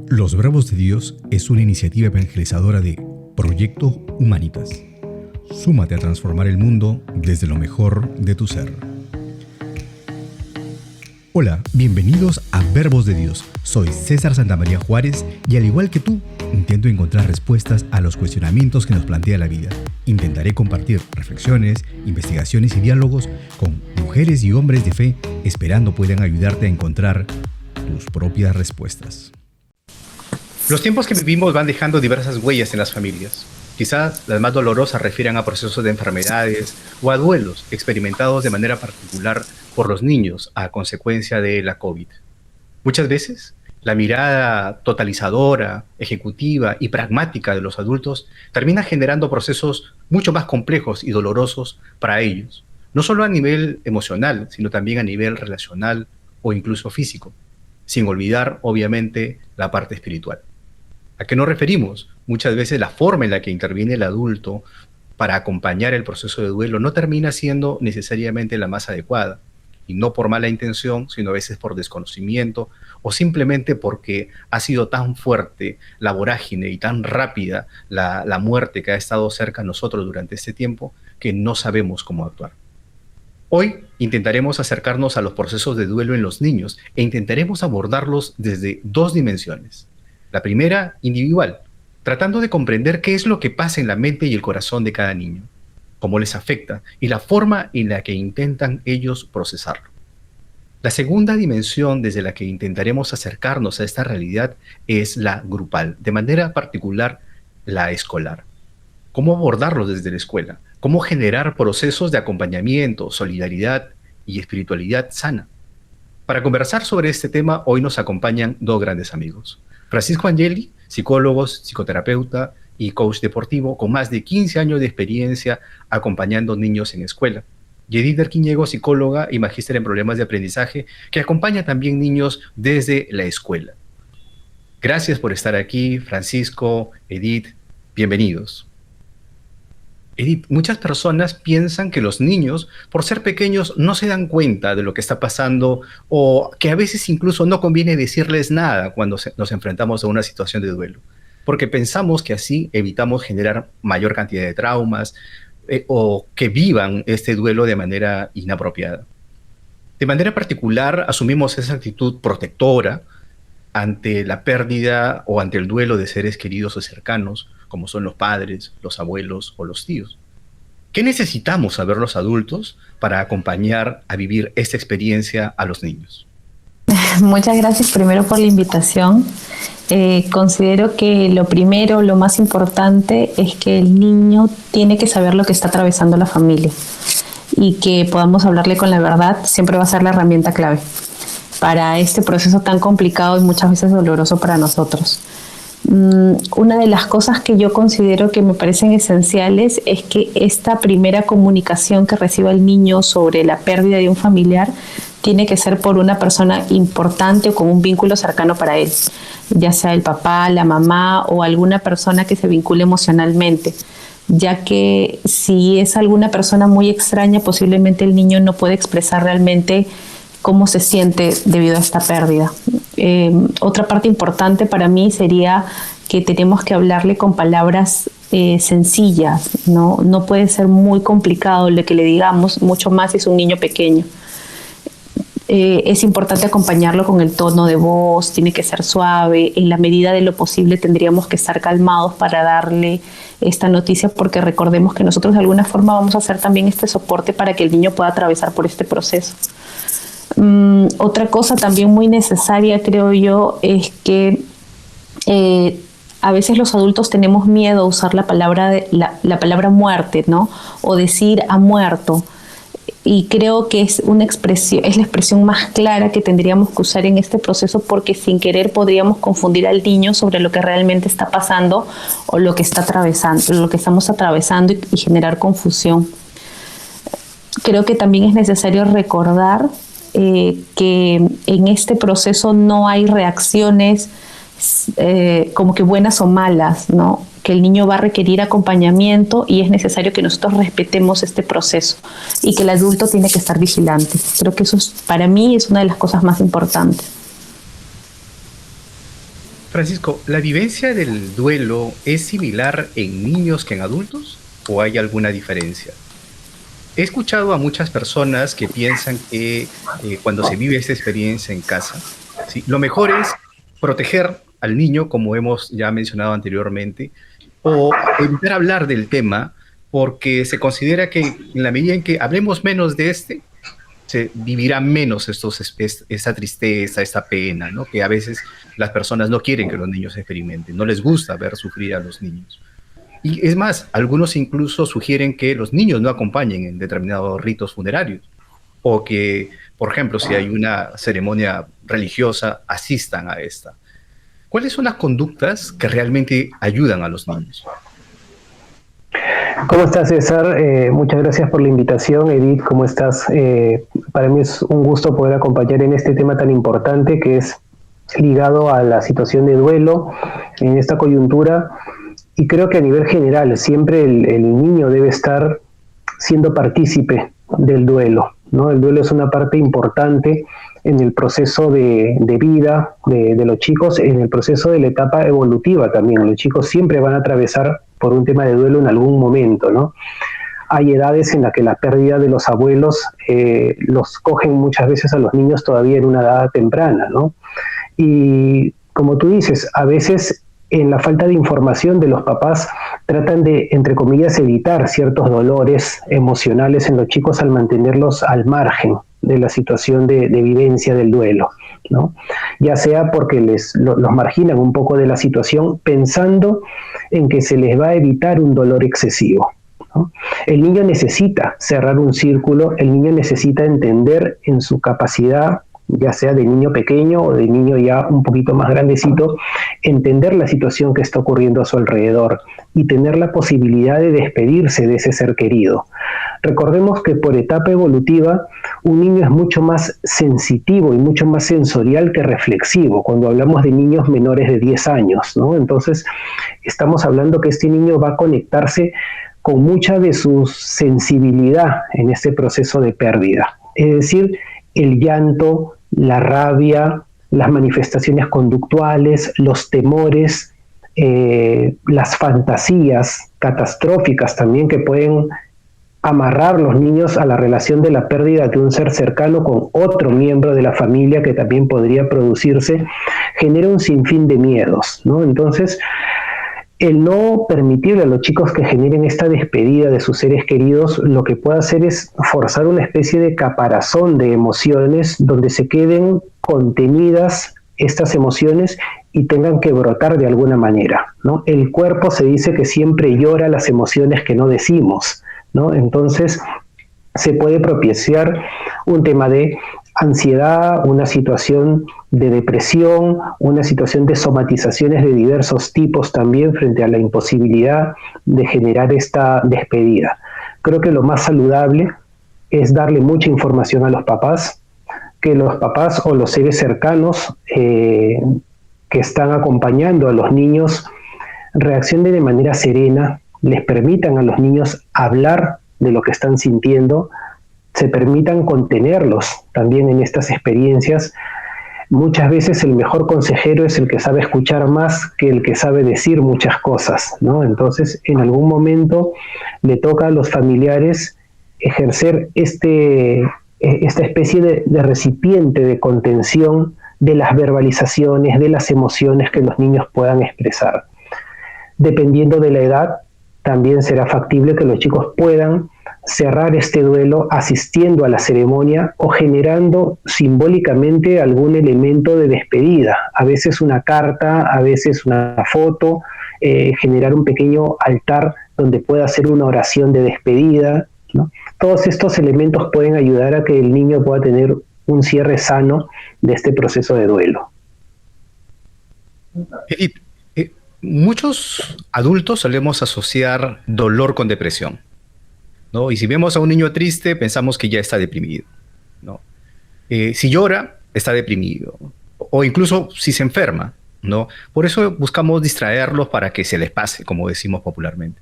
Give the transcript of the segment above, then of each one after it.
Los Verbos de Dios es una iniciativa evangelizadora de Proyecto Humanitas. Súmate a transformar el mundo desde lo mejor de tu ser. Hola, bienvenidos a Verbos de Dios. Soy César Santamaría Juárez y al igual que tú, intento encontrar respuestas a los cuestionamientos que nos plantea la vida. Intentaré compartir reflexiones, investigaciones y diálogos con mujeres y hombres de fe, esperando puedan ayudarte a encontrar tus propias respuestas. Los tiempos que vivimos van dejando diversas huellas en las familias. Quizás las más dolorosas refieran a procesos de enfermedades o a duelos experimentados de manera particular por los niños a consecuencia de la COVID. Muchas veces, la mirada totalizadora, ejecutiva y pragmática de los adultos termina generando procesos mucho más complejos y dolorosos para ellos, no solo a nivel emocional, sino también a nivel relacional o incluso físico, sin olvidar, obviamente, la parte espiritual. ¿A qué nos referimos? Muchas veces la forma en la que interviene el adulto para acompañar el proceso de duelo no termina siendo necesariamente la más adecuada, y no por mala intención, sino a veces por desconocimiento o simplemente porque ha sido tan fuerte la vorágine y tan rápida la muerte que ha estado cerca a nosotros durante este tiempo que no sabemos cómo actuar. Hoy intentaremos acercarnos a los procesos de duelo en los niños e intentaremos abordarlos desde dos dimensiones. La primera, individual, tratando de comprender qué es lo que pasa en la mente y el corazón de cada niño, cómo les afecta y la forma en la que intentan ellos procesarlo. La segunda dimensión desde la que intentaremos acercarnos a esta realidad es la grupal, de manera particular la escolar. ¿Cómo abordarlo desde la escuela? ¿Cómo generar procesos de acompañamiento, solidaridad y espiritualidad sana? Para conversar sobre este tema, hoy nos acompañan dos grandes amigos. Francisco Angeli, psicólogo, psicoterapeuta y coach deportivo con más de 15 años de experiencia acompañando niños en escuela. Y Edith Derquiñego, psicóloga y magíster en problemas de aprendizaje, que acompaña también niños desde la escuela. Gracias por estar aquí, Francisco, Edith, bienvenidos. Edith, muchas personas piensan que los niños, por ser pequeños, no se dan cuenta de lo que está pasando o que a veces incluso no conviene decirles nada cuando nos enfrentamos a una situación de duelo, porque pensamos que así evitamos generar mayor cantidad de traumas o que vivan este duelo de manera inapropiada. De manera particular, asumimos esa actitud protectora ante la pérdida o ante el duelo de seres queridos o cercanos, como son los padres, los abuelos o los tíos. ¿Qué necesitamos saber los adultos para acompañar a vivir esta experiencia a los niños? Muchas gracias primero por la invitación. Considero que lo primero, lo más importante es que el niño tiene que saber lo que está atravesando la familia y que podamos hablarle con la verdad siempre va a ser la herramienta clave para este proceso tan complicado y muchas veces doloroso para nosotros. Una de las cosas que yo considero que me parecen esenciales es que esta primera comunicación que reciba el niño sobre la pérdida de un familiar tiene que ser por una persona importante o con un vínculo cercano para él, ya sea el papá, la mamá o alguna persona que se vincule emocionalmente, ya que si es alguna persona muy extraña, posiblemente el niño no puede expresar realmente cómo se siente debido a esta pérdida. Otra parte importante para mí sería que tenemos que hablarle con palabras sencillas, ¿no? No puede ser muy complicado lo que le digamos, mucho más si es un niño pequeño. Es importante acompañarlo con el tono de voz, tiene que ser suave, en la medida de lo posible tendríamos que estar calmados para darle esta noticia porque recordemos que nosotros de alguna forma vamos a hacer también este soporte para que el niño pueda atravesar por este proceso. Otra cosa también muy necesaria, creo yo, es que a veces los adultos tenemos miedo a usar la palabra muerte, ¿no? O decir ha muerto. Y creo que es la expresión más clara que tendríamos que usar en este proceso porque sin querer podríamos confundir al niño sobre lo que realmente está pasando o lo que estamos atravesando y generar confusión. Creo que también es necesario recordar que en este proceso no hay reacciones como que buenas o malas, ¿no? Que el niño va a requerir acompañamiento y es necesario que nosotros respetemos este proceso y que el adulto tiene que estar vigilante. Creo que eso para mí es una de las cosas más importantes. Francisco, ¿la vivencia del duelo es similar en niños que en adultos o hay alguna diferencia? He escuchado a muchas personas que piensan que cuando se vive esta experiencia en casa, ¿sí? Lo mejor es proteger al niño, como hemos ya mencionado anteriormente, o evitar hablar del tema porque se considera que en la medida en que hablemos menos de este, se vivirá menos esta tristeza, esta pena, ¿no? Que a veces las personas no quieren que los niños experimenten, no les gusta ver sufrir a los niños. Y es más, algunos incluso sugieren que los niños no acompañen en determinados ritos funerarios, o que, por ejemplo, si hay una ceremonia religiosa, asistan a esta. ¿Cuáles son las conductas que realmente ayudan a los niños? ¿Cómo estás, César? Muchas gracias por la invitación. Edith, ¿cómo estás? Para mí es un gusto poder acompañar en este tema tan importante que es ligado a la situación de duelo en esta coyuntura. Y creo que a nivel general siempre el niño debe estar siendo partícipe del duelo, ¿no? El duelo es una parte importante en el proceso de vida de los chicos, en el proceso de la etapa evolutiva también. Los chicos siempre van a atravesar por un tema de duelo en algún momento, ¿no? Hay edades en las que la pérdida de los abuelos los cogen muchas veces a los niños todavía en una edad temprana, ¿no? Y como tú dices, a veces en la falta de información de los papás tratan de, entre comillas, evitar ciertos dolores emocionales en los chicos al mantenerlos al margen de la situación de vivencia del duelo, ¿no? Ya sea porque los marginan un poco de la situación pensando en que se les va a evitar un dolor excesivo, ¿no? El niño necesita cerrar un círculo, el niño necesita entender en su capacidad, ya sea de niño pequeño o de niño ya un poquito más grandecito, entender la situación que está ocurriendo a su alrededor y tener la posibilidad de despedirse de ese ser querido. Recordemos que por etapa evolutiva un niño es mucho más sensitivo y mucho más sensorial que reflexivo cuando hablamos de niños menores de 10 años, ¿no? Entonces estamos hablando que este niño va a conectarse con mucha de su sensibilidad en este proceso de pérdida. Es decir, el llanto, la rabia, las manifestaciones conductuales, los temores, las fantasías catastróficas también que pueden amarrar los niños a la relación de la pérdida de un ser cercano con otro miembro de la familia que también podría producirse, genera un sinfín de miedos, ¿no? Entonces, el no permitirle a los chicos que generen esta despedida de sus seres queridos, lo que puede hacer es forzar una especie de caparazón de emociones donde se queden contenidas estas emociones y tengan que brotar de alguna manera, ¿no? El cuerpo se dice que siempre llora las emociones que no decimos, ¿no? Entonces se puede propiciar un tema de ansiedad, una situación de depresión, una situación de somatizaciones de diversos tipos también frente a la imposibilidad de generar esta despedida. Creo que lo más saludable es darle mucha información a los papás, que los papás o los seres cercanos que están acompañando a los niños reaccionen de manera serena, les permitan a los niños hablar de lo que están sintiendo, se permitan contenerlos también en estas experiencias. Muchas veces el mejor consejero es el que sabe escuchar más que el que sabe decir muchas cosas, ¿no? Entonces, en algún momento le toca a los familiares ejercer esta especie de recipiente de contención de las verbalizaciones, de las emociones que los niños puedan expresar. Dependiendo de la edad, también será factible que los chicos puedan cerrar este duelo asistiendo a la ceremonia o generando simbólicamente algún elemento de despedida, a veces una carta, a veces una foto, generar un pequeño altar donde pueda hacer una oración de despedida, ¿no? Todos estos elementos pueden ayudar a que el niño pueda tener un cierre sano de este proceso de duelo. Edith, muchos adultos solemos asociar dolor con depresión, ¿no? Y si vemos a un niño triste, pensamos que ya está deprimido, ¿no? Si llora, está deprimido. O incluso si se enferma, ¿no? Por eso buscamos distraerlos para que se les pase, como decimos popularmente.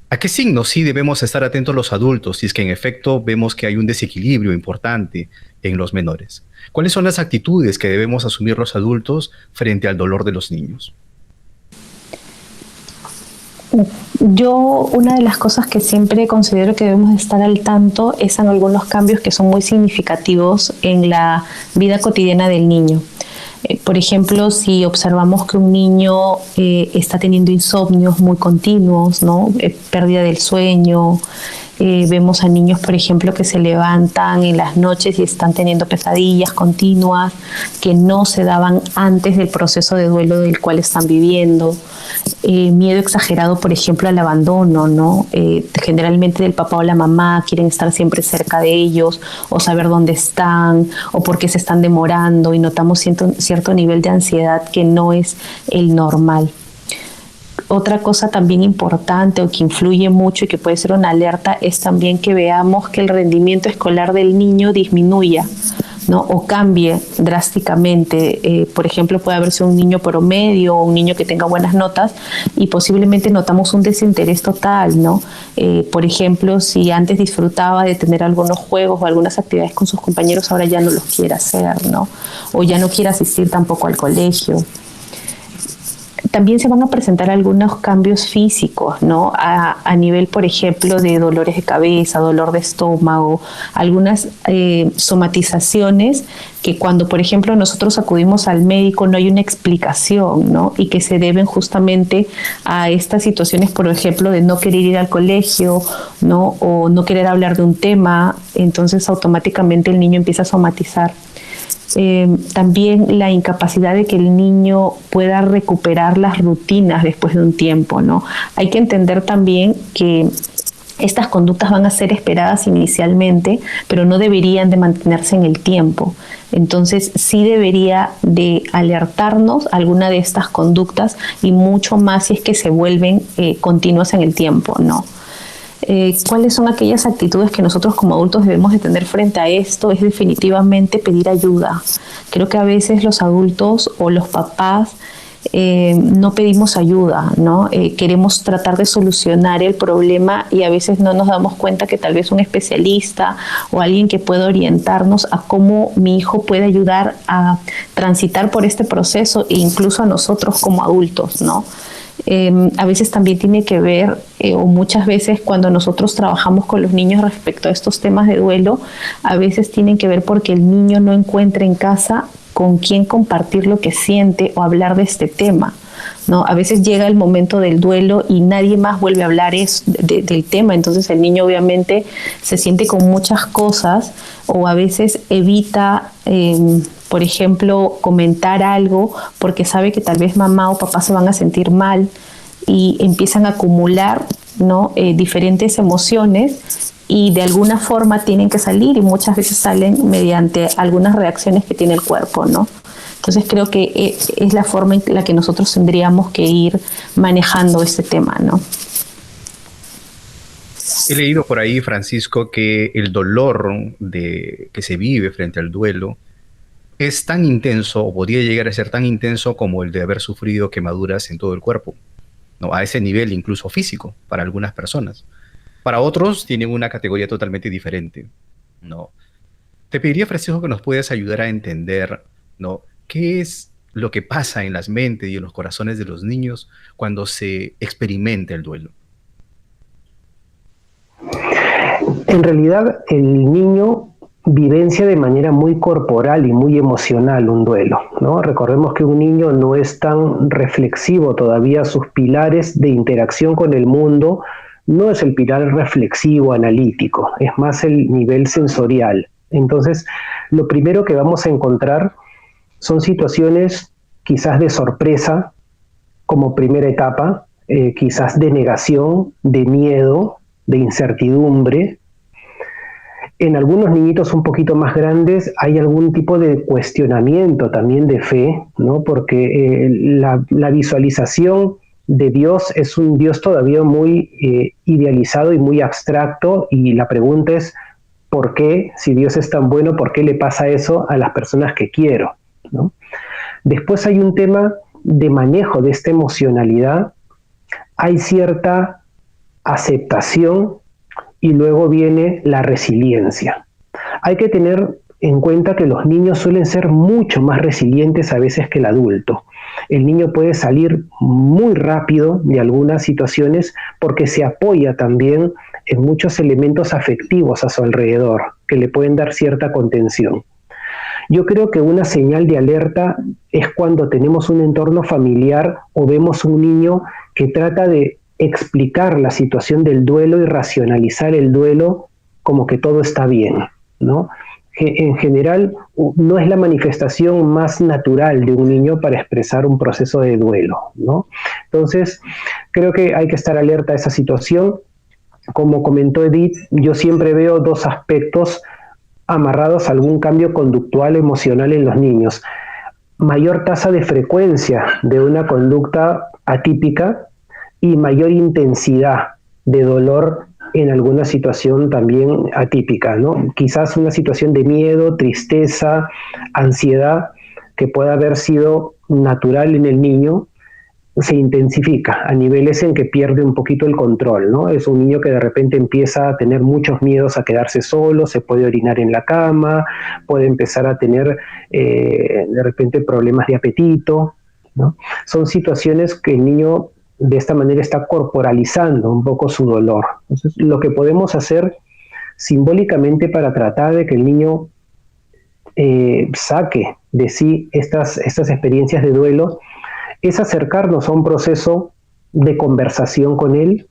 ¿A qué signos sí debemos estar atentos los adultos si es que en efecto vemos que hay un desequilibrio importante en los menores? ¿Cuáles son las actitudes que debemos asumir los adultos frente al dolor de los niños? Yo, una de las cosas que siempre considero que debemos estar al tanto es en algunos cambios que son muy significativos en la vida cotidiana del niño. Por ejemplo, si observamos que un niño está teniendo insomnios muy continuos, ¿no? Pérdida del sueño. Vemos a niños, por ejemplo, que se levantan en las noches y están teniendo pesadillas continuas que no se daban antes del proceso de duelo del cual están viviendo. Miedo exagerado, por ejemplo, al abandono, ¿no? Generalmente el papá o la mamá quieren estar siempre cerca de ellos o saber dónde están o por qué se están demorando, y notamos cierto nivel de ansiedad que no es el normal. Otra cosa también importante o que influye mucho y que puede ser una alerta es también que veamos que el rendimiento escolar del niño disminuya, ¿no? O cambie drásticamente. Por ejemplo, puede haberse un niño promedio o un niño que tenga buenas notas y posiblemente notamos un desinterés total, ¿no? Por ejemplo, si antes disfrutaba de tener algunos juegos o algunas actividades con sus compañeros, ahora ya no los quiere hacer, ¿no? O ya no quiere asistir tampoco al colegio. También se van a presentar algunos cambios físicos, ¿no? A nivel, por ejemplo, de dolores de cabeza, dolor de estómago, algunas somatizaciones que cuando, por ejemplo, nosotros acudimos al médico no hay una explicación, ¿no? Y que se deben justamente a estas situaciones, por ejemplo, de no querer ir al colegio, ¿no? O no querer hablar de un tema, entonces automáticamente el niño empieza a somatizar. También la incapacidad de que el niño pueda recuperar las rutinas después de un tiempo, ¿no? Hay que entender también que estas conductas van a ser esperadas inicialmente, pero no deberían de mantenerse en el tiempo. Entonces sí debería de alertarnos alguna de estas conductas, y mucho más si es que se vuelven continuas en el tiempo, ¿no? ¿Cuáles son aquellas actitudes que nosotros como adultos debemos de tener frente a esto? Es definitivamente pedir ayuda. Creo que a veces los adultos o los papás no pedimos ayuda, ¿no? Queremos tratar de solucionar el problema y a veces no nos damos cuenta que tal vez un especialista o alguien que pueda orientarnos a cómo mi hijo puede ayudar a transitar por este proceso, e incluso a nosotros como adultos, ¿no? A veces también tiene que ver, o muchas veces cuando nosotros trabajamos con los niños respecto a estos temas de duelo, a veces tienen que ver porque el niño no encuentra en casa con quién compartir lo que siente o hablar de este tema, ¿no? A veces llega el momento del duelo y nadie más vuelve a hablar del tema, entonces el niño obviamente se siente con muchas cosas, o a veces evita, por ejemplo, comentar algo porque sabe que tal vez mamá o papá se van a sentir mal, y empiezan a acumular, ¿no? Diferentes emociones, y de alguna forma tienen que salir, y muchas veces salen mediante algunas reacciones que tiene el cuerpo, ¿no? Entonces creo que es la forma en la que nosotros tendríamos que ir manejando este tema, ¿no? He leído por ahí, Francisco, que el dolor que se vive frente al duelo es tan intenso, o podría llegar a ser tan intenso como el de haber sufrido quemaduras en todo el cuerpo, ¿no? A ese nivel incluso físico para algunas personas. Para otros tienen una categoría totalmente diferente, ¿no? Te pediría, Francisco, que nos puedas ayudar a entender, ¿no?, qué es lo que pasa en las mentes y en los corazones de los niños cuando se experimenta el duelo. En realidad, el niño vivencia de manera muy corporal y muy emocional un duelo, ¿no? Recordemos que un niño no es tan reflexivo todavía, sus pilares de interacción con el mundo no es el pilar reflexivo, analítico, es más el nivel sensorial. Entonces, lo primero que vamos a encontrar son situaciones quizás de sorpresa, como primera etapa, quizás de negación, de miedo, de incertidumbre. En algunos niñitos un poquito más grandes hay algún tipo de cuestionamiento también de fe, ¿no? Porque la visualización de Dios es un Dios todavía muy idealizado y muy abstracto, y la pregunta es, ¿por qué? Si Dios es tan bueno, ¿por qué le pasa eso a las personas que quiero, ¿no? Después hay un tema de manejo de esta emocionalidad. Hay cierta aceptación y luego viene la resiliencia. Hay que tener en cuenta que los niños suelen ser mucho más resilientes a veces que el adulto. El niño puede salir muy rápido de algunas situaciones porque se apoya también en muchos elementos afectivos a su alrededor que le pueden dar cierta contención. Yo creo que una señal de alerta es cuando tenemos un entorno familiar o vemos un niño que trata de explicar la situación del duelo y racionalizar el duelo como que todo está bien, ¿no? En general, no es la manifestación más natural de un niño para expresar un proceso de duelo, ¿no? Entonces, creo que hay que estar alerta a esa situación. Como comentó Edith, yo siempre veo dos aspectos amarrados a algún cambio conductual emocional en los niños. Mayor tasa de frecuencia de una conducta atípica y mayor intensidad de dolor en alguna situación también atípica, ¿no? Quizás una situación de miedo, tristeza, ansiedad, que pueda haber sido natural en el niño, se intensifica a niveles en que pierde un poquito el control, ¿no? Es un niño que de repente empieza a tener muchos miedos a quedarse solo, se puede orinar en la cama, puede empezar a tener de repente problemas de apetito, ¿no? Son situaciones que el niño de esta manera está corporalizando un poco su dolor. Entonces, lo que podemos hacer simbólicamente para tratar de que el niño saque de sí estas experiencias de duelo es acercarnos a un proceso de conversación con él.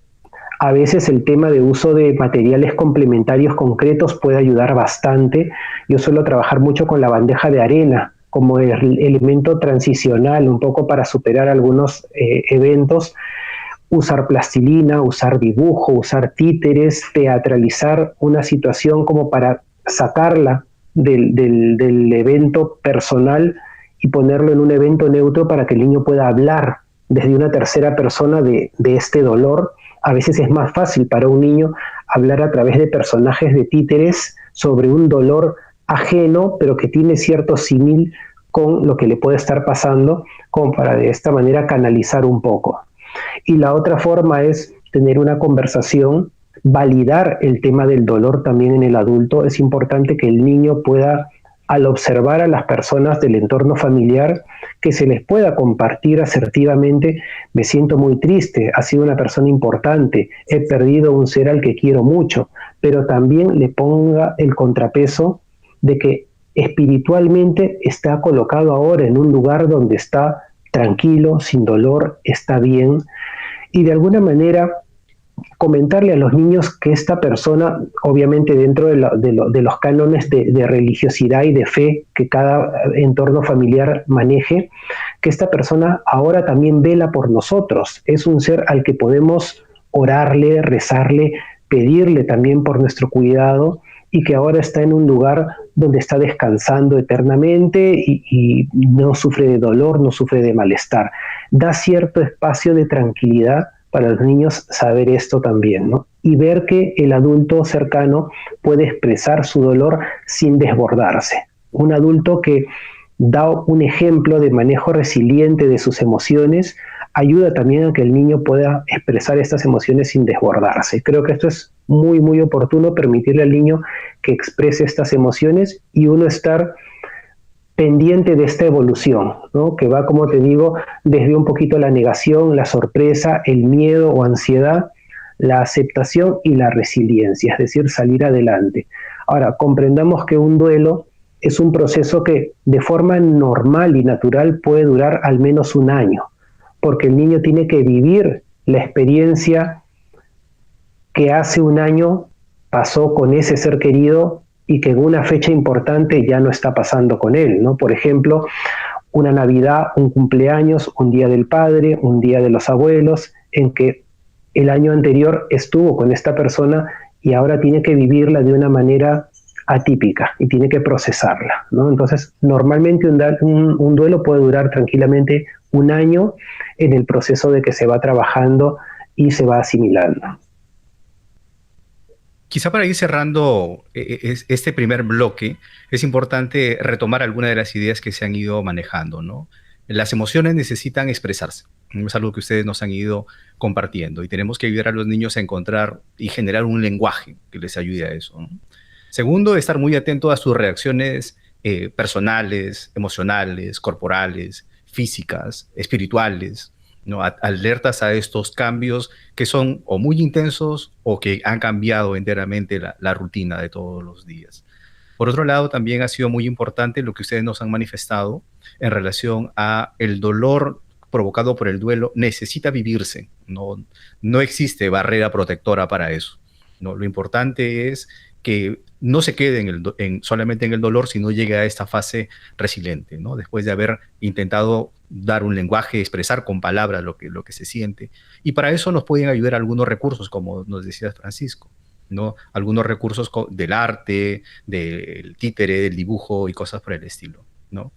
A veces el tema de uso de materiales complementarios concretos puede ayudar bastante. Yo suelo trabajar mucho con la bandeja de arena como el elemento transicional, un poco para superar algunos eventos. Usar plastilina, usar dibujo, usar títeres, teatralizar una situación como para sacarla del evento personal y ponerlo en un evento neutro para que el niño pueda hablar desde una tercera persona de este dolor. A veces es más fácil para un niño hablar a través de personajes de títeres sobre un dolor ajeno, pero que tiene cierto símil con lo que le puede estar pasando, como para de esta manera canalizar un poco. Y la otra forma es tener una conversación, validar el tema del dolor también en el adulto. Es importante que el niño pueda, al observar a las personas del entorno familiar, que se les pueda compartir asertivamente: me siento muy triste, ha sido una persona importante, he perdido un ser al que quiero mucho, pero también le ponga el contrapeso de que espiritualmente está colocado ahora en un lugar donde está tranquilo, sin dolor, está bien, y de alguna manera comentarle a los niños que esta persona, obviamente dentro de los cánones de religiosidad y de fe que cada entorno familiar maneje, que esta persona ahora también vela por nosotros, es un ser al que podemos orarle, rezarle, pedirle también por nuestro cuidado, y que ahora está en un lugar donde está descansando eternamente y no sufre de dolor, no sufre de malestar. Da cierto espacio de tranquilidad para los niños saber esto también, ¿no? Y ver que el adulto cercano puede expresar su dolor sin desbordarse. Un adulto que da un ejemplo de manejo resiliente de sus emociones ayuda también a que el niño pueda expresar estas emociones sin desbordarse. Creo que esto es muy, muy oportuno, permitirle al niño que exprese estas emociones y uno estar pendiente de esta evolución, ¿no? Que va, como te digo, desde un poquito la negación, la sorpresa, el miedo o ansiedad, la aceptación y la resiliencia, es decir, salir adelante. Ahora, comprendamos que un duelo es un proceso que de forma normal y natural puede durar al menos un año, porque el niño tiene que vivir la experiencia que hace un año pasó con ese ser querido y que en una fecha importante ya no está pasando con él, ¿no? Por ejemplo, una Navidad, un cumpleaños, un día del padre, un día de los abuelos, en que el año anterior estuvo con esta persona y ahora tiene que vivirla de una manera atípica y tiene que procesarla, ¿no? Entonces, normalmente un duelo puede durar tranquilamente un año en el proceso de que se va trabajando y se va asimilando. Quizá para ir cerrando este primer bloque, es importante retomar algunas de las ideas que se han ido manejando, ¿no? Las emociones necesitan expresarse. Es algo que ustedes nos han ido compartiendo y tenemos que ayudar a los niños a encontrar y generar un lenguaje que les ayude a eso, ¿no? Segundo, estar muy atento a sus reacciones personales, emocionales, corporales, físicas, espirituales, ¿no? Alertas a estos cambios que son o muy intensos o que han cambiado enteramente la rutina de todos los días. Por otro lado, también ha sido muy importante lo que ustedes nos han manifestado en relación a el dolor provocado por el duelo necesita vivirse, no existe barrera protectora para eso, ¿no? Lo importante es que no se quede solamente en el dolor, sino llegue a esta fase resiliente, ¿no? Después de haber intentado dar un lenguaje, expresar con palabras lo que se siente. Y para eso nos pueden ayudar algunos recursos, como nos decía Francisco, ¿no? Algunos recursos del arte, del títere, del dibujo y cosas por el estilo, ¿no?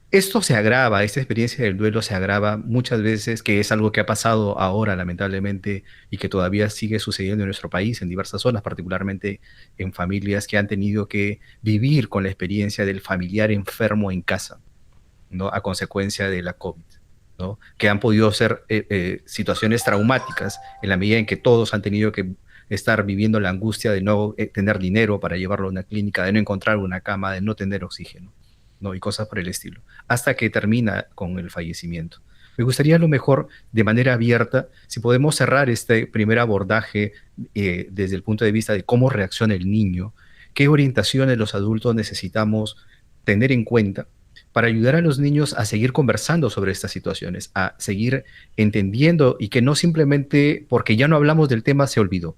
Esto se agrava, esta experiencia del duelo se agrava muchas veces, que es algo que ha pasado ahora lamentablemente y que todavía sigue sucediendo en nuestro país, en diversas zonas, particularmente en familias que han tenido que vivir con la experiencia del familiar enfermo en casa, ¿no? A consecuencia de la COVID, ¿no? Que han podido ser situaciones traumáticas en la medida en que todos han tenido que estar viviendo la angustia de no tener dinero para llevarlo a una clínica, de no encontrar una cama, de no tener oxígeno, ¿no? Y cosas por el estilo, hasta que termina con el fallecimiento. Me gustaría a lo mejor, de manera abierta, si podemos cerrar este primer abordaje desde el punto de vista de cómo reacciona el niño, qué orientaciones los adultos necesitamos tener en cuenta para ayudar a los niños a seguir conversando sobre estas situaciones, a seguir entendiendo y que no simplemente porque ya no hablamos del tema se olvidó,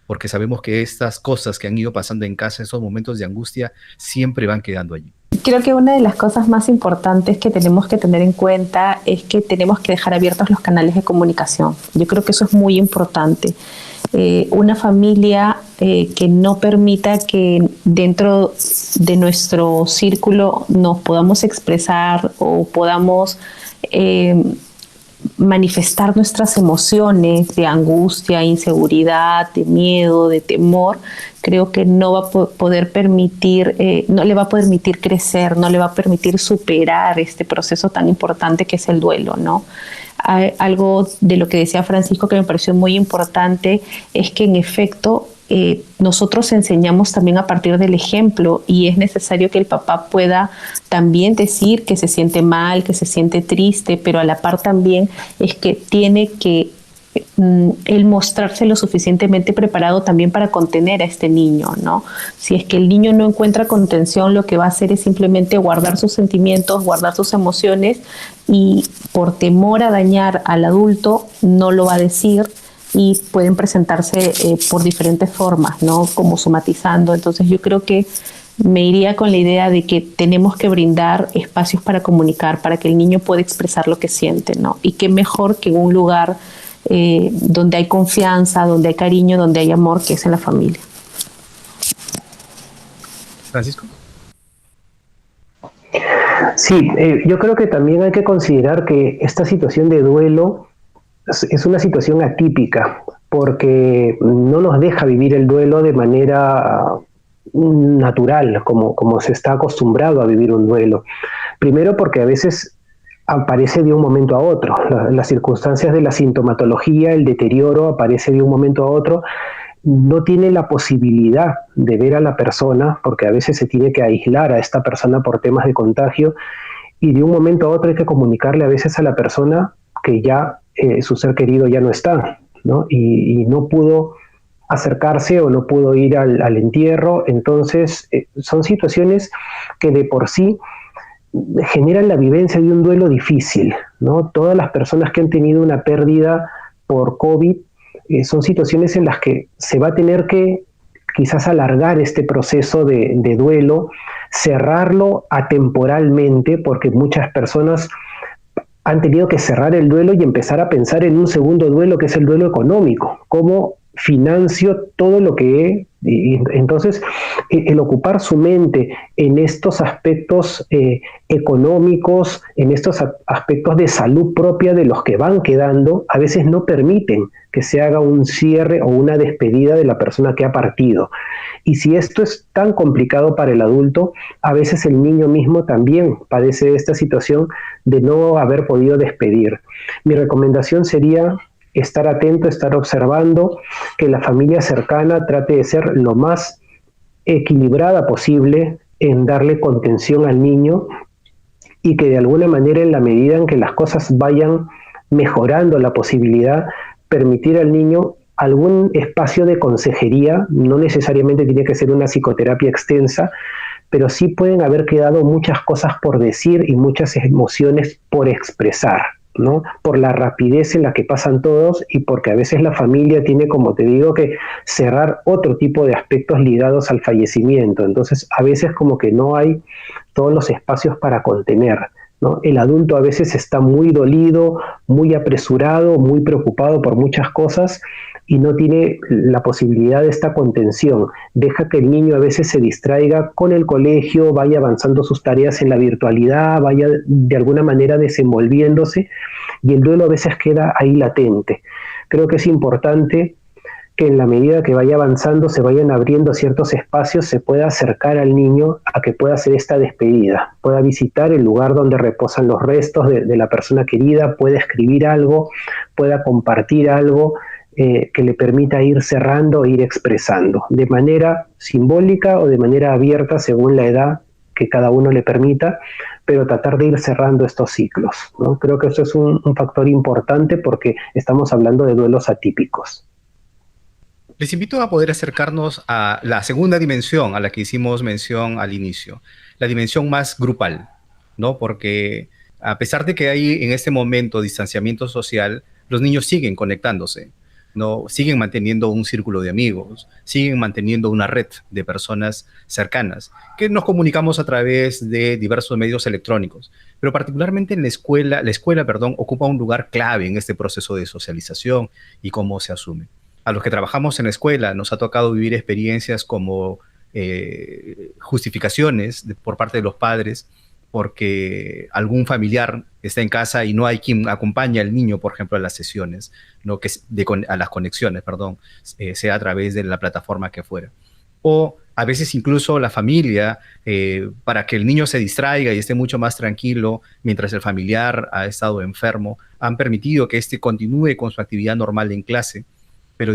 porque sabemos que estas cosas que han ido pasando en casa, esos momentos de angustia, siempre van quedando allí. Creo que una de las cosas más importantes que tenemos que tener en cuenta es que tenemos que dejar abiertos los canales de comunicación. Yo creo que eso es muy importante. Una familia que no permita que dentro de nuestro círculo nos podamos expresar o podamos manifestar nuestras emociones de angustia, inseguridad, de miedo, de temor, creo que no va a poder permitir, no le va a permitir crecer, no le va a permitir superar este proceso tan importante que es el duelo, ¿no? Algo de lo que decía Francisco que me pareció muy importante es que en efecto nosotros enseñamos también a partir del ejemplo y es necesario que el papá pueda también decir que se siente mal, que se siente triste, pero a la par también es que tiene que el mostrarse lo suficientemente preparado también para contener a este niño, ¿no? Si es que el niño no encuentra contención, lo que va a hacer es simplemente guardar sus sentimientos, guardar sus emociones y por temor a dañar al adulto no lo va a decir y pueden presentarse por diferentes formas, ¿no? Como somatizando. Entonces yo creo que me iría con la idea de que tenemos que brindar espacios para comunicar, para que el niño pueda expresar lo que siente, ¿no? Y qué mejor que en un lugar donde hay confianza, donde hay cariño, donde hay amor, que es en la familia. Francisco. Sí, yo creo que también hay que considerar que esta situación de duelo es una situación atípica, porque no nos deja vivir el duelo de manera natural, como se está acostumbrado a vivir un duelo. Primero porque a veces aparece de un momento a otro. Las circunstancias de la sintomatología, el deterioro aparece de un momento a otro. No tiene la posibilidad de ver a la persona, porque a veces se tiene que aislar a esta persona por temas de contagio, y de un momento a otro hay que comunicarle a veces a la persona que ya su ser querido ya no está, ¿no? Y no pudo acercarse o no pudo ir al entierro. Entonces son situaciones que de por sí generan la vivencia de un duelo difícil, ¿no? Todas las personas que han tenido una pérdida por COVID son situaciones en las que se va a tener que quizás alargar este proceso de duelo, cerrarlo atemporalmente, porque muchas personas han tenido que cerrar el duelo y empezar a pensar en un segundo duelo, que es el duelo económico. ¿Cómo financio todo lo que entonces el ocupar su mente en estos aspectos económicos, en estos aspectos de salud propia de los que van quedando, a veces no permiten que se haga un cierre o una despedida de la persona que ha partido. Y si esto es tan complicado para el adulto, a veces el niño mismo también padece de esta situación de no haber podido despedir. Mi recomendación sería estar atento, estar observando, que la familia cercana trate de ser lo más equilibrada posible en darle contención al niño y que de alguna manera, en la medida en que las cosas vayan mejorando la posibilidad, permitir al niño algún espacio de consejería. No necesariamente tiene que ser una psicoterapia extensa, pero sí pueden haber quedado muchas cosas por decir y muchas emociones por expresar, ¿no? Por la rapidez en la que pasan todos y porque a veces la familia tiene, como te digo, que cerrar otro tipo de aspectos ligados al fallecimiento. Entonces, a veces como que no hay todos los espacios para contener, ¿no? El adulto a veces está muy dolido, muy apresurado, muy preocupado por muchas cosas y no tiene la posibilidad de esta contención. Deja que el niño a veces se distraiga con el colegio, vaya avanzando sus tareas en la virtualidad, vaya de alguna manera desenvolviéndose, y el duelo a veces queda ahí latente. Creo que es importante que en la medida que vaya avanzando se vayan abriendo ciertos espacios, se pueda acercar al niño a que pueda hacer esta despedida, pueda visitar el lugar donde reposan los restos de la persona querida, pueda escribir algo, pueda compartir algo, que le permita ir cerrando e ir expresando, de manera simbólica o de manera abierta según la edad que cada uno le permita, pero tratar de ir cerrando estos ciclos, ¿no? Creo que eso es un factor importante porque estamos hablando de duelos atípicos. Les invito a poder acercarnos a la segunda dimensión a la que hicimos mención al inicio, la dimensión más grupal, ¿no? Porque a pesar de que hay en este momento distanciamiento social, los niños siguen conectándose, ¿no? Siguen manteniendo un círculo de amigos, siguen manteniendo una red de personas cercanas, que nos comunicamos a través de diversos medios electrónicos, pero particularmente en la escuela, ocupa un lugar clave en este proceso de socialización y cómo se asume. A los que trabajamos en la escuela nos ha tocado vivir experiencias como justificaciones por parte de los padres porque algún familiar está en casa y no hay quien acompañe al niño, por ejemplo, a las sesiones, ¿no? A las conexiones, perdón, sea a través de la plataforma que fuera. O a veces incluso la familia, para que el niño se distraiga y esté mucho más tranquilo mientras el familiar ha estado enfermo, han permitido que éste continúe con su actividad normal en clase, pero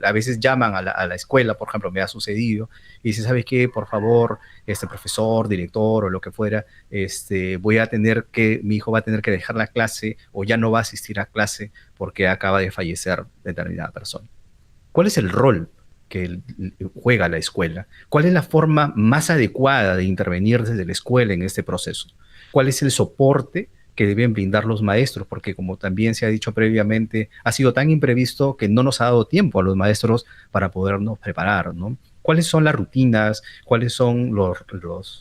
a veces llaman a la escuela, por ejemplo, me ha sucedido, y dicen, ¿sabes qué? Por favor, profesor, director o lo que fuera, mi hijo va a tener que dejar la clase o ya no va a asistir a clase porque acaba de fallecer determinada persona. ¿Cuál es el rol que juega la escuela? ¿Cuál es la forma más adecuada de intervenir desde la escuela en este proceso? ¿Cuál es el soporte que deben brindar los maestros? Porque como también se ha dicho previamente, ha sido tan imprevisto que no nos ha dado tiempo a los maestros para podernos preparar, ¿no? ¿Cuáles son las rutinas? ¿Cuáles son los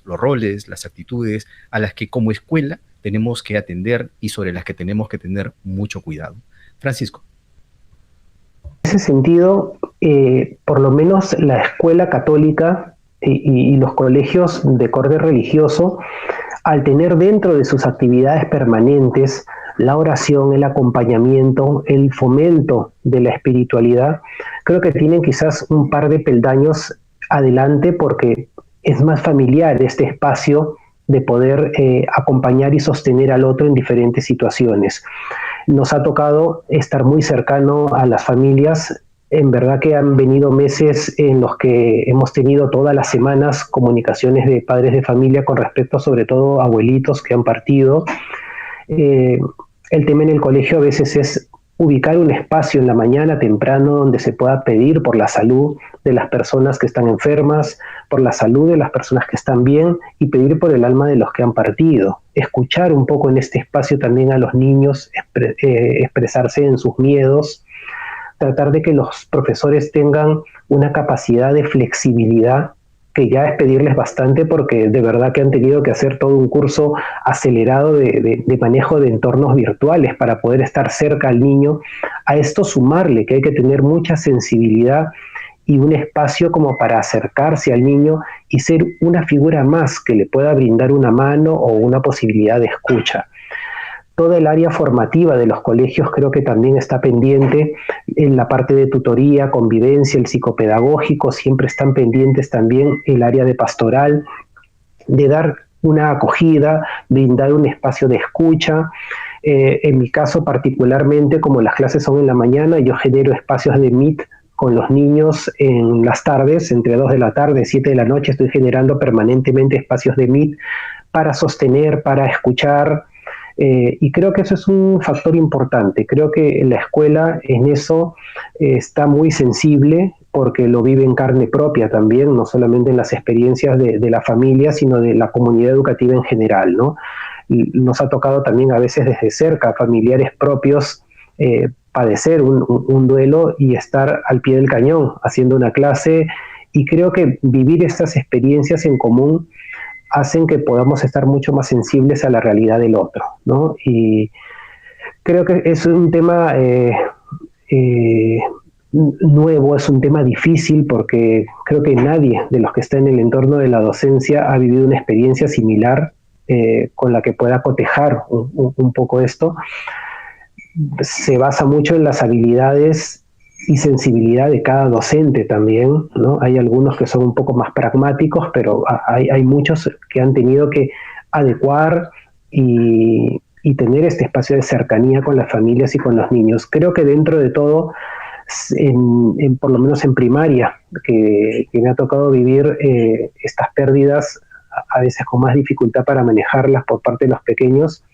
roles, las actitudes a las que como escuela tenemos que atender y sobre las que tenemos que tener mucho cuidado? Francisco. En ese sentido, por lo menos la escuela católica y los colegios de corte religioso, al tener dentro de sus actividades permanentes la oración, el acompañamiento, el fomento de la espiritualidad, creo que tienen quizás un par de peldaños adelante porque es más familiar este espacio de poder acompañar y sostener al otro en diferentes situaciones. Nos ha tocado estar muy cercano a las familias. En verdad que han venido meses en los que hemos tenido todas las semanas comunicaciones de padres de familia con respecto sobre todo a abuelitos que han partido. El tema en el colegio a veces es ubicar un espacio en la mañana temprano donde se pueda pedir por la salud de las personas que están enfermas, por la salud de las personas que están bien y pedir por el alma de los que han partido. Escuchar un poco en este espacio también a los niños expresarse en sus miedos, tratar de que los profesores tengan una capacidad de flexibilidad que ya es pedirles bastante porque de verdad que han tenido que hacer todo un curso acelerado de manejo de entornos virtuales para poder estar cerca al niño. A esto sumarle que hay que tener mucha sensibilidad y un espacio como para acercarse al niño y ser una figura más que le pueda brindar una mano o una posibilidad de escucha. Toda el área formativa de los colegios creo que también está pendiente en la parte de tutoría, convivencia, el psicopedagógico, siempre están pendientes también el área de pastoral, de dar una acogida, brindar un espacio de escucha. En mi caso particularmente, como las clases son en la mañana, yo genero espacios de Meet con los niños en las tardes, entre 2 de la tarde, 7 de la noche, estoy generando permanentemente espacios de Meet para sostener, para escuchar. Y creo que eso es un factor importante. Creo que la escuela en eso está muy sensible porque lo vive en carne propia también, no solamente en las experiencias de la familia, sino de la comunidad educativa en general, ¿no? Y nos ha tocado también a veces desde cerca, familiares propios, padecer un duelo y estar al pie del cañón haciendo una clase. Y creo que vivir estas experiencias en común hacen que podamos estar mucho más sensibles a la realidad del otro, ¿no? Y creo que es un tema nuevo, es un tema difícil porque creo que nadie de los que está en el entorno de la docencia ha vivido una experiencia similar con la que pueda cotejar un poco esto. Se basa mucho en las habilidades y sensibilidad de cada docente también, ¿no? Hay algunos que son un poco más pragmáticos, pero hay muchos que han tenido que adecuar y tener este espacio de cercanía con las familias y con los niños. Creo que dentro de todo, por lo menos en primaria, que me ha tocado vivir estas pérdidas a veces con más dificultad para manejarlas por parte de los pequeños,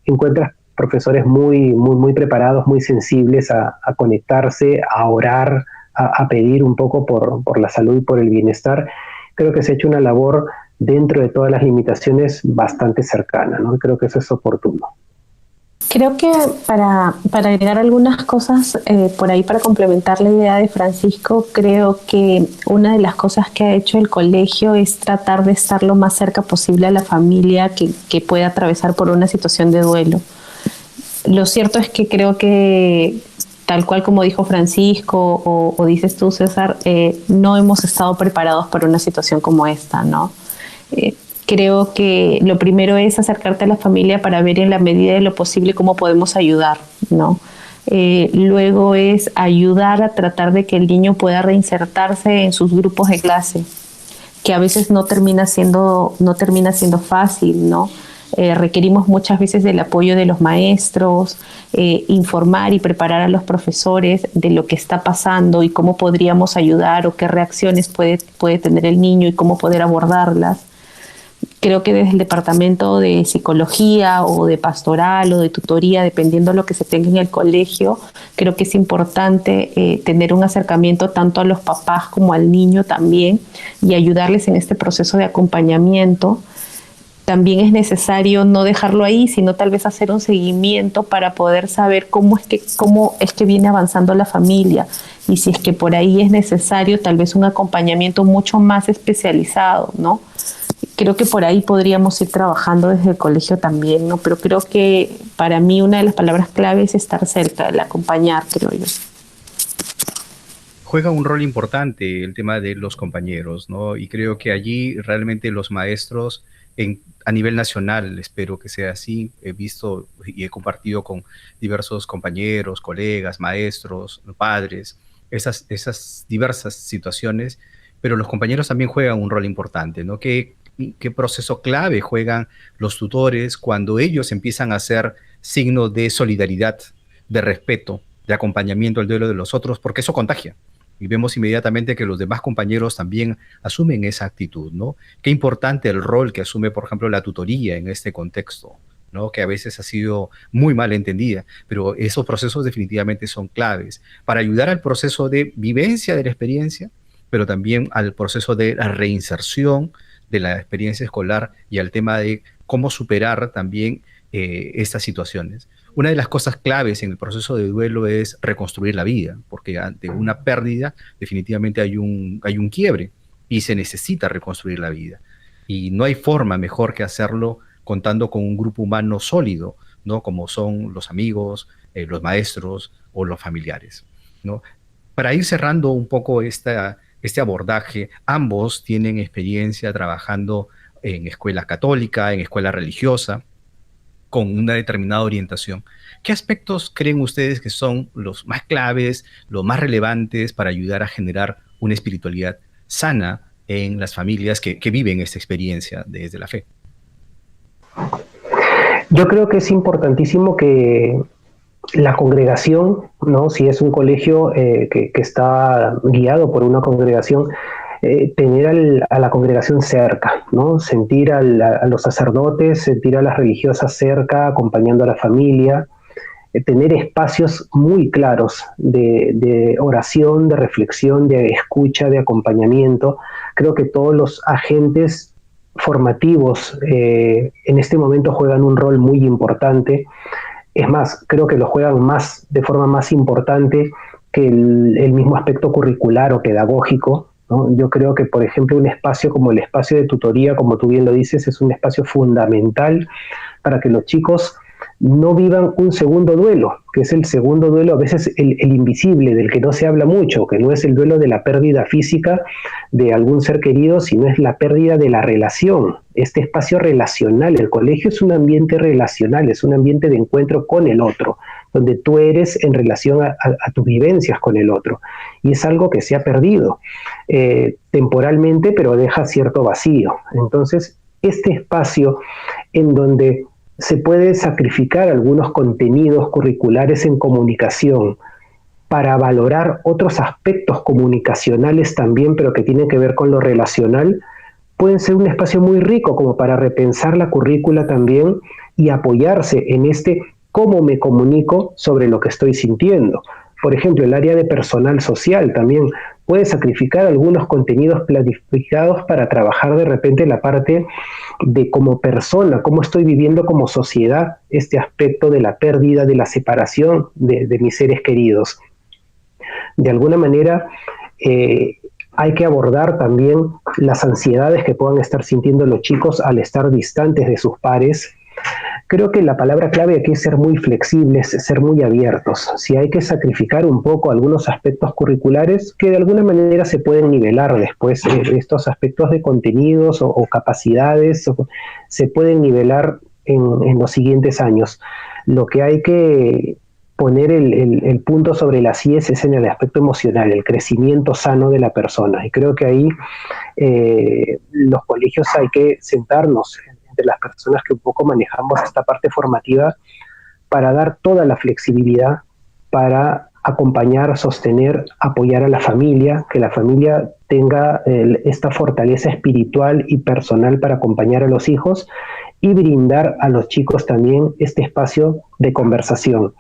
encuentras profesores muy preparados, muy sensibles a conectarse, a orar, a pedir un poco por la salud y por el bienestar. Creo que se ha hecho una labor dentro de todas las limitaciones bastante cercana, ¿no? Creo que eso es oportuno. Creo que para agregar algunas cosas por ahí, para complementar la idea de Francisco, creo que una de las cosas que ha hecho el colegio es tratar de estar lo más cerca posible a la familia que pueda atravesar por una situación de duelo. Lo cierto es que creo que, tal cual como dijo Francisco o dices tú, César, no hemos estado preparados para una situación como esta, ¿no? Creo que lo primero es acercarte a la familia para ver en la medida de lo posible cómo podemos ayudar, ¿no? Luego es ayudar a tratar de que el niño pueda reinsertarse en sus grupos de clase, que a veces no termina siendo fácil, ¿no? Requerimos muchas veces del apoyo de los maestros, informar y preparar a los profesores de lo que está pasando y cómo podríamos ayudar o qué reacciones puede tener el niño y cómo poder abordarlas. Creo que desde el departamento de psicología o de pastoral o de tutoría, dependiendo de lo que se tenga en el colegio, creo que es importante tener un acercamiento tanto a los papás como al niño también y ayudarles en este proceso de acompañamiento. También es necesario no dejarlo ahí, sino tal vez hacer un seguimiento para poder saber cómo es que viene avanzando la familia y si es que por ahí es necesario tal vez un acompañamiento mucho más especializado, ¿no? Creo que por ahí podríamos ir trabajando desde el colegio también, ¿no? Pero creo que para mí una de las palabras clave es estar cerca, el acompañar, creo yo. Juega un rol importante el tema de los compañeros, ¿no? Y creo que allí realmente los maestros a nivel nacional, espero que sea así, he visto y he compartido con diversos compañeros, colegas, maestros, padres, esas diversas situaciones, pero los compañeros también juegan un rol importante, ¿no? ¿Qué proceso clave juegan los tutores cuando ellos empiezan a ser signo de solidaridad, de respeto, de acompañamiento al duelo de los otros? Porque eso contagia. Y vemos inmediatamente que los demás compañeros también asumen esa actitud, ¿no? Qué importante el rol que asume, por ejemplo, la tutoría en este contexto, ¿no? Que a veces ha sido muy mal entendida, pero esos procesos definitivamente son claves para ayudar al proceso de vivencia de la experiencia, pero también al proceso de la reinserción de la experiencia escolar y al tema de cómo superar también estas situaciones. Una de las cosas claves en el proceso de duelo es reconstruir la vida, porque ante una pérdida definitivamente hay un quiebre, y se necesita reconstruir la vida. Y no hay forma mejor que hacerlo contando con un grupo humano sólido, ¿no? Como son los amigos, los maestros o los familiares, ¿no? Para ir cerrando un poco este abordaje, ambos tienen experiencia trabajando en escuela católica, en escuela religiosa, con una determinada orientación. ¿Qué aspectos creen ustedes que son los más claves, los más relevantes para ayudar a generar una espiritualidad sana en las familias que viven esta experiencia desde la fe? Yo creo que es importantísimo que la congregación, ¿no? Si es un colegio que está guiado por una congregación, tener a la congregación cerca, ¿no? Sentir a los sacerdotes, sentir a las religiosas cerca, acompañando a la familia, tener espacios muy claros de oración, de reflexión, de escucha, de acompañamiento. Creo que todos los agentes formativos en este momento juegan un rol muy importante. Es más, creo que lo juegan de forma más importante que el mismo aspecto curricular o pedagógico, ¿no? Yo creo que, por ejemplo, un espacio como el espacio de tutoría, como tú bien lo dices, es un espacio fundamental para que los chicos no vivan un segundo duelo, que es el segundo duelo, a veces el invisible, del que no se habla mucho, que no es el duelo de la pérdida física de algún ser querido, sino es la pérdida de la relación, este espacio relacional. El colegio es un ambiente relacional, es un ambiente de encuentro con el otro, donde tú eres en relación a tus vivencias con el otro, y es algo que se ha perdido temporalmente, pero deja cierto vacío. Entonces, este espacio en donde se puede sacrificar algunos contenidos curriculares en comunicación para valorar otros aspectos comunicacionales también, pero que tienen que ver con lo relacional, pueden ser un espacio muy rico como para repensar la currícula también y apoyarse en este cómo me comunico sobre lo que estoy sintiendo. Por ejemplo, el área de personal social también puede sacrificar algunos contenidos planificados para trabajar de repente la parte de como persona, cómo estoy viviendo como sociedad este aspecto de la pérdida, de la separación de mis seres queridos. De alguna manera, hay que abordar también las ansiedades que puedan estar sintiendo los chicos al estar distantes de sus pares. Creo que la palabra clave aquí es ser muy flexibles, ser muy abiertos. Si hay que sacrificar un poco algunos aspectos curriculares, que de alguna manera se pueden nivelar después, estos aspectos de contenidos o capacidades, se pueden nivelar en los siguientes años. Lo que hay que poner el punto sobre las IES es en el aspecto emocional, el crecimiento sano de la persona. Y creo que ahí los colegios hay que sentarnos entre las personas que un poco manejamos esta parte formativa para dar toda la flexibilidad para acompañar, sostener, apoyar a la familia, que la familia tenga esta fortaleza espiritual y personal para acompañar a los hijos y brindar a los chicos también este espacio de conversación.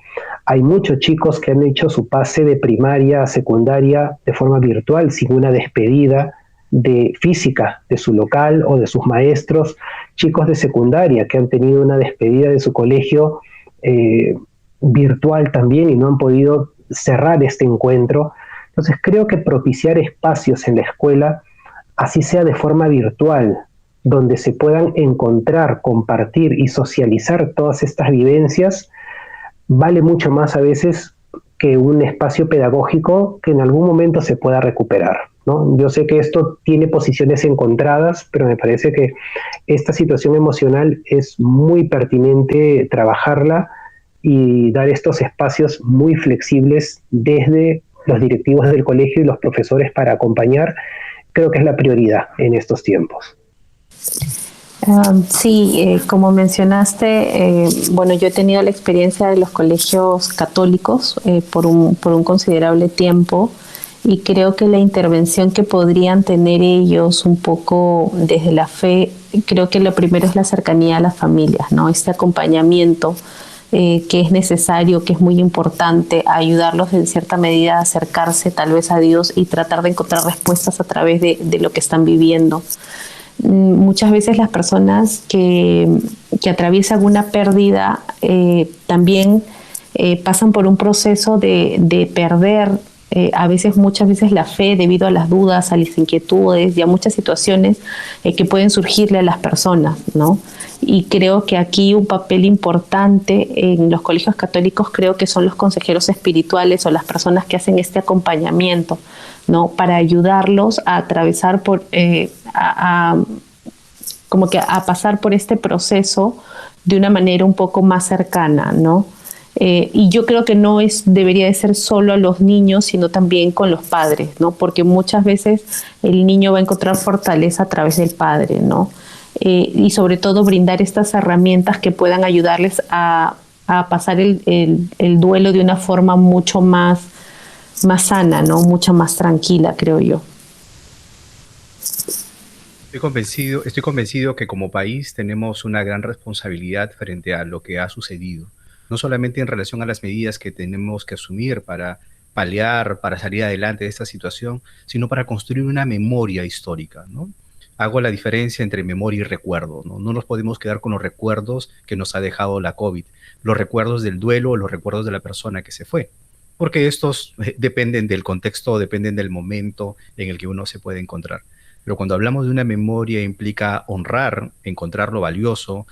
Hay muchos chicos que han hecho su pase de primaria a secundaria de forma virtual, sin una despedida de física de su local o de sus maestros, chicos de secundaria que han tenido una despedida de su colegio virtual también y no han podido cerrar este encuentro. Entonces creo que propiciar espacios en la escuela, así sea de forma virtual, donde se puedan encontrar, compartir y socializar todas estas vivencias, vale mucho más a veces que un espacio pedagógico que en algún momento se pueda recuperar, ¿no? Yo sé que esto tiene posiciones encontradas, pero me parece que esta situación emocional es muy pertinente trabajarla y dar estos espacios muy flexibles desde los directivos del colegio y los profesores para acompañar. Creo que es la prioridad en estos tiempos. Sí, como mencionaste, bueno, yo he tenido la experiencia de los colegios católicos por un considerable tiempo y creo que la intervención que podrían tener ellos un poco desde la fe, creo que lo primero es la cercanía a las familias, ¿no? Este acompañamiento que es necesario, que es muy importante, ayudarlos en cierta medida a acercarse tal vez a Dios y tratar de encontrar respuestas a través de lo que están viviendo. Muchas veces las personas que atraviesan una pérdida también pasan por un proceso de perder Muchas veces la fe, debido a las dudas, a las inquietudes y a muchas situaciones que pueden surgirle a las personas, ¿no? Y creo que aquí un papel importante en los colegios católicos creo que son los consejeros espirituales o las personas que hacen este acompañamiento, ¿no? Para ayudarlos a atravesar a pasar por este proceso de una manera un poco más cercana, ¿no? Y yo creo que debería de ser solo a los niños, sino también con los padres, ¿no? Porque muchas veces el niño va a encontrar fortaleza a través del padre, ¿no? Y sobre todo brindar estas herramientas que puedan ayudarles a pasar el duelo de una forma mucho más sana, ¿no? Mucho más tranquila, creo yo. Estoy convencido que como país tenemos una gran responsabilidad frente a lo que ha sucedido, no solamente en relación a las medidas que tenemos que asumir para paliar, para salir adelante de esta situación, sino para construir una memoria histórica, ¿no? Hago la diferencia entre memoria y recuerdo, ¿no? No nos podemos quedar con los recuerdos que nos ha dejado la COVID, los recuerdos del duelo o los recuerdos de la persona que se fue, porque estos dependen del contexto, dependen del momento en el que uno se puede encontrar. Pero cuando hablamos de una memoria implica honrar, encontrar lo valioso,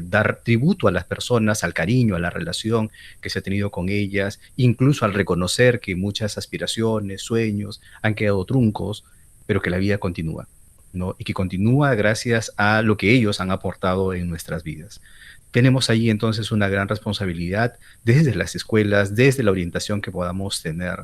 dar tributo a las personas, al cariño, a la relación que se ha tenido con ellas, incluso al reconocer que muchas aspiraciones, sueños han quedado truncos, pero que la vida continúa, ¿no? Y que continúa gracias a lo que ellos han aportado en nuestras vidas. Tenemos ahí entonces una gran responsabilidad desde las escuelas, desde la orientación que podamos tener.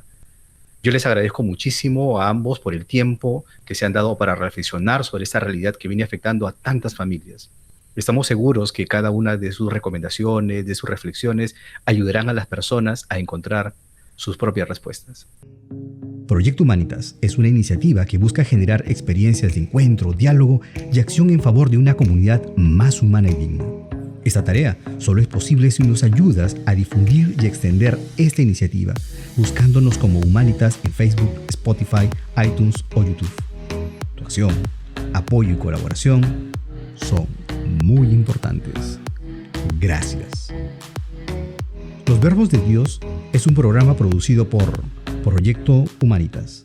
Yo les agradezco muchísimo a ambos por el tiempo que se han dado para reflexionar sobre esta realidad que viene afectando a tantas familias. Estamos seguros que cada una de sus recomendaciones, de sus reflexiones, ayudarán a las personas a encontrar sus propias respuestas. Proyecto Humanitas es una iniciativa que busca generar experiencias de encuentro, diálogo y acción en favor de una comunidad más humana y digna. Esta tarea solo es posible si nos ayudas a difundir y extender esta iniciativa, buscándonos como Humanitas en Facebook, Spotify, iTunes o YouTube. Tu acción, apoyo y colaboración son muy importantes. Gracias. Los Verbos de Dios es un programa producido por Proyecto Humanitas.